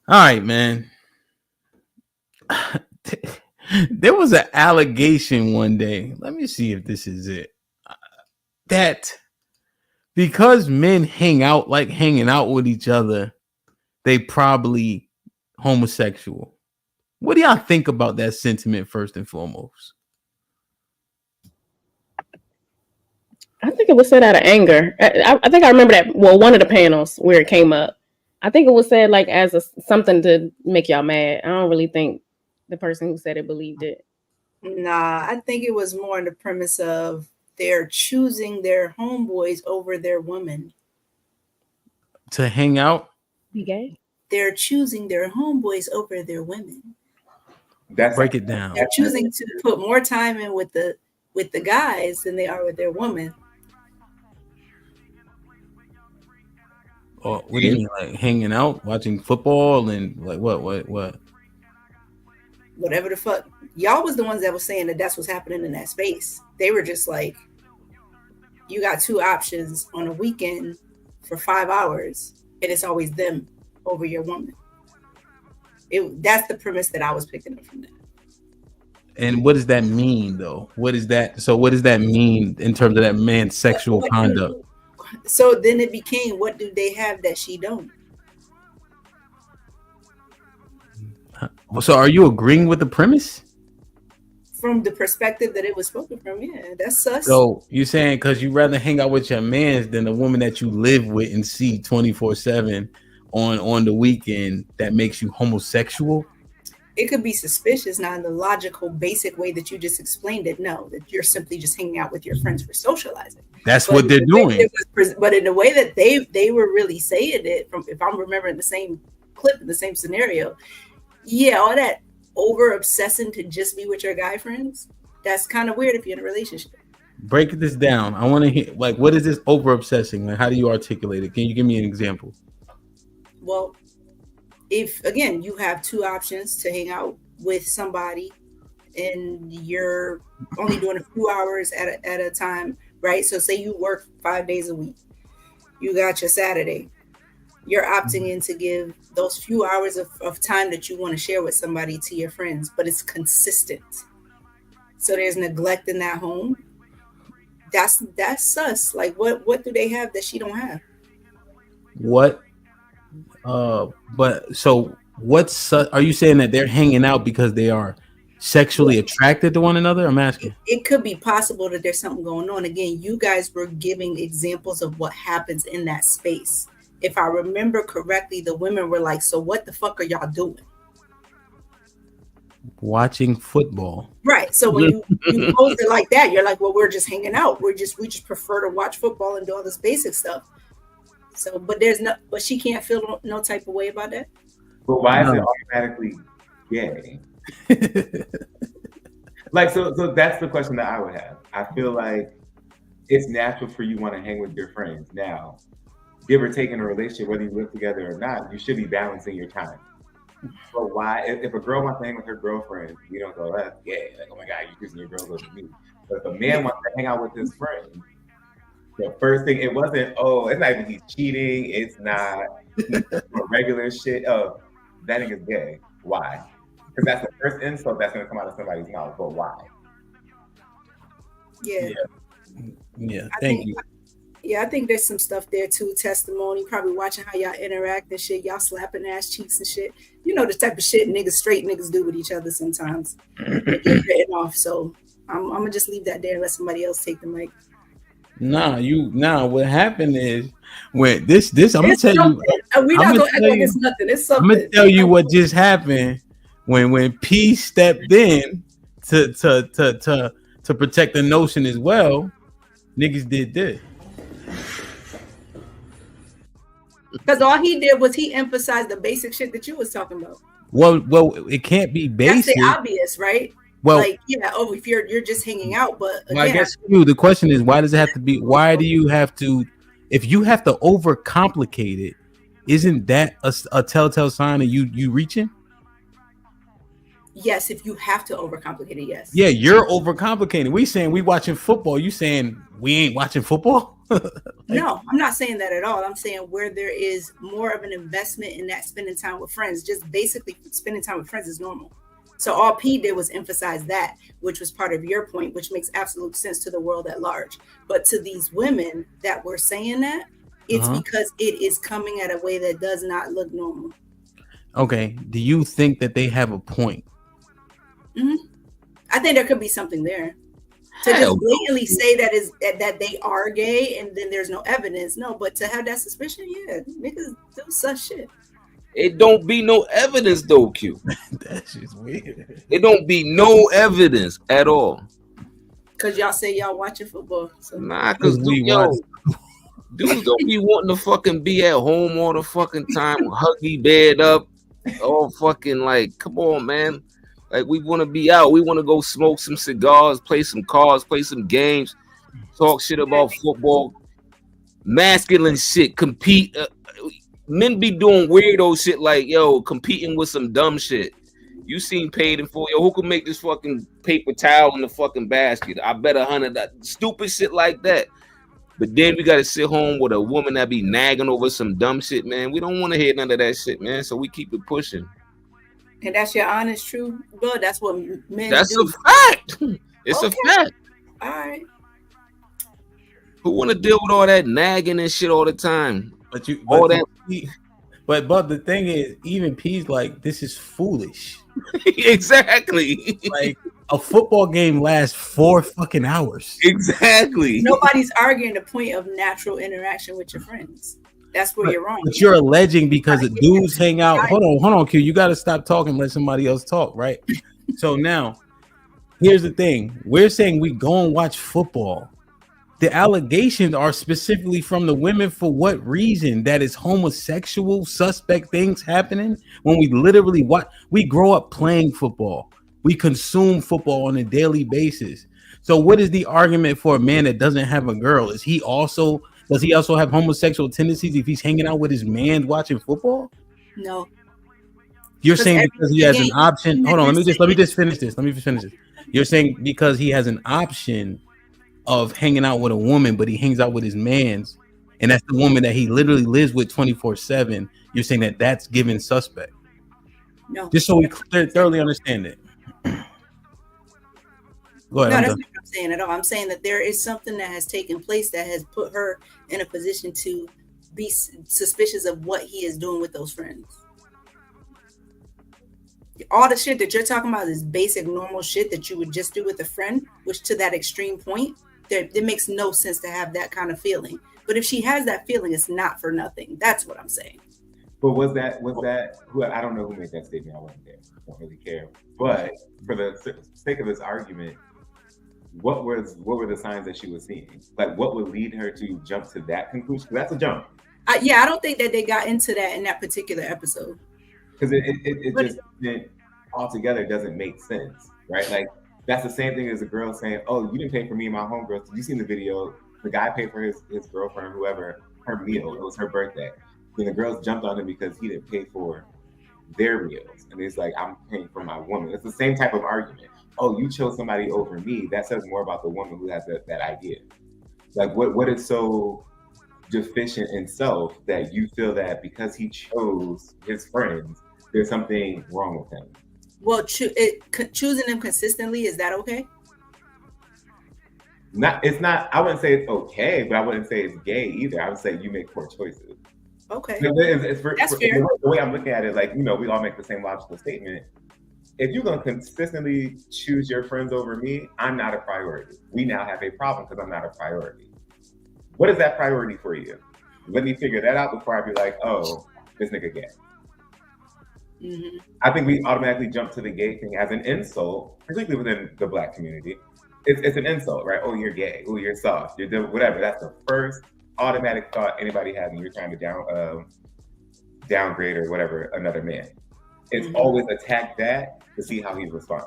All right, man. There was an allegation one day. Let me see if this is it. That because men hang out like hanging out with each other, they probably homosexual. What do y'all think about that sentiment first and foremost? I think it was said out of anger. I think I remember that. Well, one of the panels where it came up, I think it was said like as something to make y'all mad. I don't really think the person who said it believed it. Nah, I think it was more on the premise of they're choosing their homeboys over their women. To hang out? Be gay? They're choosing their homeboys over their women. Break it down. They're choosing to put more time in with the guys than they are with their women. Oh, what do you mean, like hanging out, watching football, and like what? Whatever the fuck. Y'all was the ones that was saying that that's what's happening in that space. They were just like, you got two options on a weekend for 5 hours, and it's always them over your woman. That's the premise that I was picking up from that. And what does that mean, though? What is that? So, what does that mean in terms of that man's sexual conduct? So then it became, what do they have that she don't? So, are you agreeing with the premise? From the perspective that it was spoken from, yeah, that's sus. So you're saying because you rather hang out with your mans than the woman that you live with and see 24/7 on the weekend, that makes you homosexual? It could be suspicious, not in the logical, basic way that you just explained it. No, that you're simply just hanging out with your friends for socializing. That's what they're doing. But in the way that they were really saying it, from if I'm remembering the same clip in the same scenario, yeah, all that over obsessing to just be with your guy friends, that's kind of weird if you're in a relationship. Break this down. I want to hear, like, what is this over obsessing? Like, how do you articulate it? Can you give me an example? Well, if again you have two options to hang out with somebody and you're only doing a few hours at a time, right? So say you work 5 days a week, you got your Saturday, you're opting in to give those few hours of time that you want to share with somebody to your friends, but it's consistent. So there's neglect in that home. That's sus. Like what do they have that she don't have? What? But so what's are you saying that they're hanging out because they are sexually attracted to one another? I'm asking. It could be possible that there's something going on. Again, you guys were giving examples of what happens in that space. If I remember correctly, the women were like, so what the fuck are y'all doing? Watching football. Right. So when you pose it like that, you're like, well, we're just hanging out. We just prefer to watch football and do all this basic stuff. So, but she can't feel no type of way about that. But why is it automatically gay? Like, so that's the question that I would have. I feel like it's natural for you want to hang with your friends. Now, give or take in a relationship, whether you live together or not, you should be balancing your time. But why, if a girl wants to hang with her girlfriend, you don't go, that's gay. Like, oh my God, you're choosing your girls over me. But if a man wants to hang out with his friend, the first thing, it's not even he's cheating, it's not regular shit. Oh, that nigga's gay. Why? Because that's the first insult that's going to come out of somebody's mouth. But why? Yeah. Thank you. Yeah, I think there's some stuff there too. Testimony, probably watching how y'all interact and shit. Y'all slapping ass cheeks and shit. You know the type of shit straight niggas do with each other sometimes. They get written off. So I'm gonna just leave that there and let somebody else take the mic. What happened is when this I'm gonna tell you. We're not gonna act like it's nothing. It's something. I'm gonna tell you what just happened when P stepped in to protect the notion as well. Niggas did this. Because all he did was he emphasized the basic shit that you was talking about. Well, it can't be basic. That's the obvious, right? Well, like, yeah, if you're just hanging out, but again, I guess the question is, why does it have to be? Why do you have to? If you have to overcomplicate it, isn't that a telltale sign of you reaching? Yes, if you have to overcomplicate it, yes. Yeah, you're overcomplicating. We saying we watching football. You saying we ain't watching football? No, I'm not saying that at all. I'm saying where there is more of an investment in that spending time with friends, just basically spending time with friends is normal. So all P did was emphasize that, which was part of your point, which makes absolute sense to the world at large. But to these women that were saying that, it's because it is coming at a way that does not look normal. Okay. Do you think that they have a point? I think there could be something there. To just blatantly say that they are gay and then there's no evidence, no. But to have that suspicion, yeah, niggas do such shit. It don't be no evidence though, Q. That shit's weird. It don't be no evidence at all. Cause y'all say y'all watching football. So. Nah, cause dudes don't be wanting to fucking be at home all the fucking time, huggy bed up, all fucking like, come on, man. Like, we want to be out. We want to go smoke some cigars, play some cards, play some games, talk shit about football, masculine shit, compete. Men be doing weirdo shit like, yo, competing with some dumb shit. You seen Paid in Full. Yo, who can make this fucking paper towel in the fucking basket? I bet $100. Stupid shit like that. But then we got to sit home with a woman that be nagging over some dumb shit, man. We don't want to hear none of that shit, man. So we keep it pushing. And that's your honest truth, bro. That's what men That's do. a fact. It's a fact. All right. Who want to deal with all that nagging and shit all the time? But the thing is, even P's like, this is foolish. Exactly. Like, a football game lasts 4 fucking hours. Exactly. Nobody's arguing the point of natural interaction with your friends. That's where you're wrong. But you're alleging because the dudes hang out. Hold on, Q. You got to stop talking and let somebody else talk, right? So now, here's the thing. We're saying we go and watch football. The allegations are specifically from the women for what reason? That is homosexual suspect things happening when we literally watch. We grow up playing football. We consume football on a daily basis. So what is the argument for a man that doesn't have a girl? Does he also have homosexual tendencies if he's hanging out with his man watching football? No. You're saying because he has an option. Hold on, let me just finish this. You're saying because he has an option of hanging out with a woman, but he hangs out with his mans, and that's the woman that he literally lives with 24/7. You're saying that that's given suspect. No. Just so we thoroughly understand it. Go ahead. No, that's not what I'm saying at all. I'm saying that there is something that has taken place that has put her in a position to be suspicious of what he is doing with those friends. All the shit that you're talking about is basic, normal shit that you would just do with a friend, which to that extreme point, it makes no sense to have that kind of feeling. But if she has that feeling, it's not for nothing. That's what I'm saying. But was that who, I don't know who made that statement. I wasn't there. I don't really care. But for the sake of this argument, what were the signs that she was seeing? Like, what would lead her to jump to that conclusion? That's a jump. I don't think that they got into that in that particular episode. Because it altogether doesn't make sense, right? Like, that's the same thing as a girl saying, "Oh, you didn't pay for me and my homegirls." Did you see the video? The guy paid for his girlfriend, whoever, her meal. It was her birthday. Then the girls jumped on him because he didn't pay for their meals, and it's like, I'm paying for my woman. It's the same type of argument. Oh, you chose somebody over me. That says more about the woman who has that idea. Like, what is so deficient in self that you feel that because he chose his friends, there's something wrong with him? Well, choosing them consistently, is that okay? It's not. I wouldn't say it's okay, but I wouldn't say it's gay either. I would say you make poor choices. Okay, that's fair. The way I'm looking at it, like, we all make the same logical statement. If you're going to consistently choose your friends over me, I'm not a priority. We now have a problem because I'm not a priority. What is that priority for you? Let me figure that out before I be like, oh, this nigga gay. Mm-hmm. I think we automatically jump to the gay thing as an insult, particularly within the Black community. It's an insult, right? Oh, you're gay. Oh, you're soft. You're whatever. That's the first automatic thought anybody has when you're trying to downgrade or whatever another man. It's always attack that to see how he responds.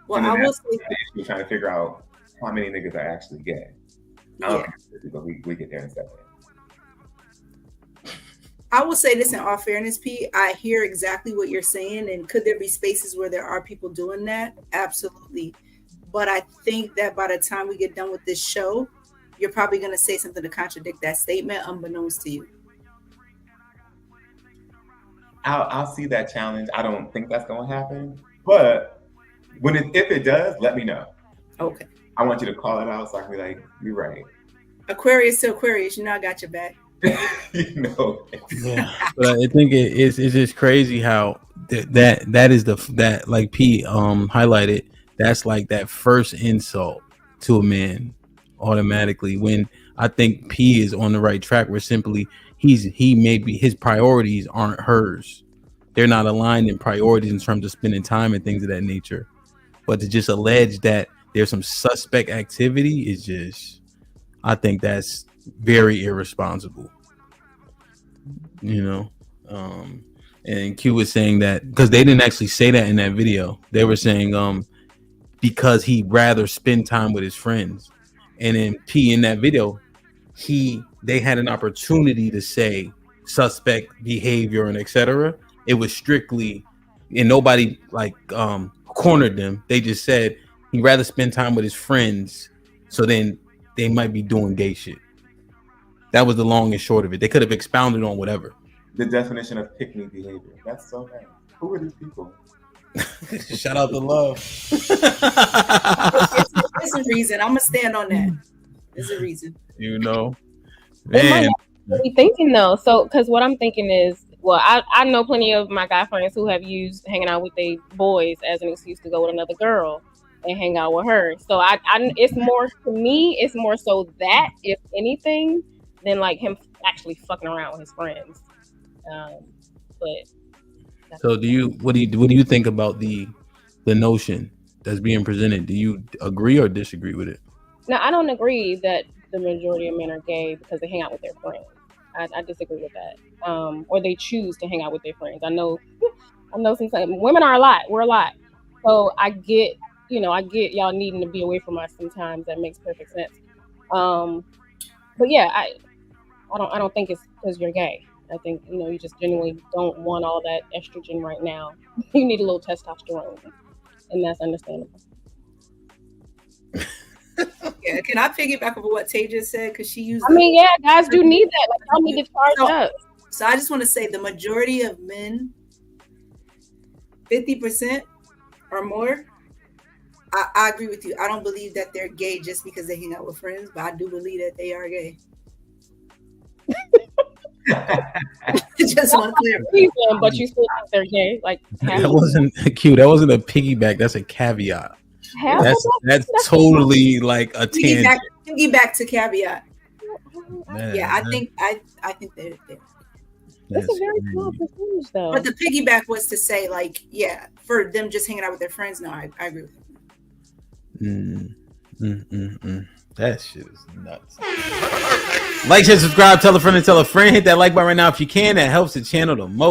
Well, I will say you're trying to figure out how many niggas are actually gay. Yeah. But we get there in a second. I will say this in all fairness, P. I hear exactly what you're saying, and could there be spaces where there are people doing that? Absolutely. But I think that by the time we get done with this show, you're probably going to say something to contradict that statement, unbeknownst to you. I'll see that challenge. I don't think that's going to happen, but if it does, let me know. Okay. I want you to call it out so I can be like, you're right. Aquarius to Aquarius, you know I got your back. You know. Yeah, but I think it's just crazy how that is that like P highlighted. That's like that first insult to a man automatically. When I think P is on the right track, where simply he maybe his priorities aren't hers. They're not aligned in priorities in terms of spending time and things of that nature. But to just allege that there's some suspect activity is just, I think that's very irresponsible. You know, and Q was saying that because they didn't actually say that in that video. They were saying because he'd rather spend time with his friends. And then P in that video, they had an opportunity to say suspect behavior and etc. It was strictly, and nobody like cornered them. They just said he'd rather spend time with his friends, so then they might be doing gay shit. That was the long and short of it. They could have expounded on whatever. The definition of pick-me behavior. That's so nice. Who are these people? Shout out to Love. There's a reason. I'm gonna stand on that. There's a reason. You know, They might man. not be thinking though. So, because what I'm thinking is, well, I know plenty of my guy friends who have used hanging out with their boys as an excuse to go with another girl and hang out with her. So it's more, to me, it's more so that, if anything, than like him actually fucking around with his friends. But So what do you think about the notion that's being presented? Do you agree or disagree with it? no, I don't agree that the majority of men are gay because they hang out with their friends. I disagree with that. Or they choose to hang out with their friends. I know sometimes women are a lot. We're a lot. So I get y'all needing to be away from us sometimes. That makes perfect sense. But yeah, I don't think it's because you're gay. I think you just genuinely don't want all that estrogen right now. You need a little testosterone, and that's understandable. Yeah, can I piggyback over what Tay just said? Because she used. I mean, yeah, guys do need that. Like, y'all need to charge up. So I just want to say the majority of men, 50% or more. I agree with you. I don't believe that they're gay just because they hang out with friends, but I do believe that they are gay. Just want to clear. But you still think they're gay? Like, That wasn't cute. That wasn't a piggyback. That's a caveat. That's totally like a tangent. Piggyback to caveat. Man, yeah, I think they're there. That's a very small percentage, though. But the piggyback was to say, like, yeah, for them just hanging out with their friends. No, I agree with you. That shit is nuts. Like, share, subscribe, tell a friend and tell a friend. Hit that like button right now if you can. That helps the channel the most.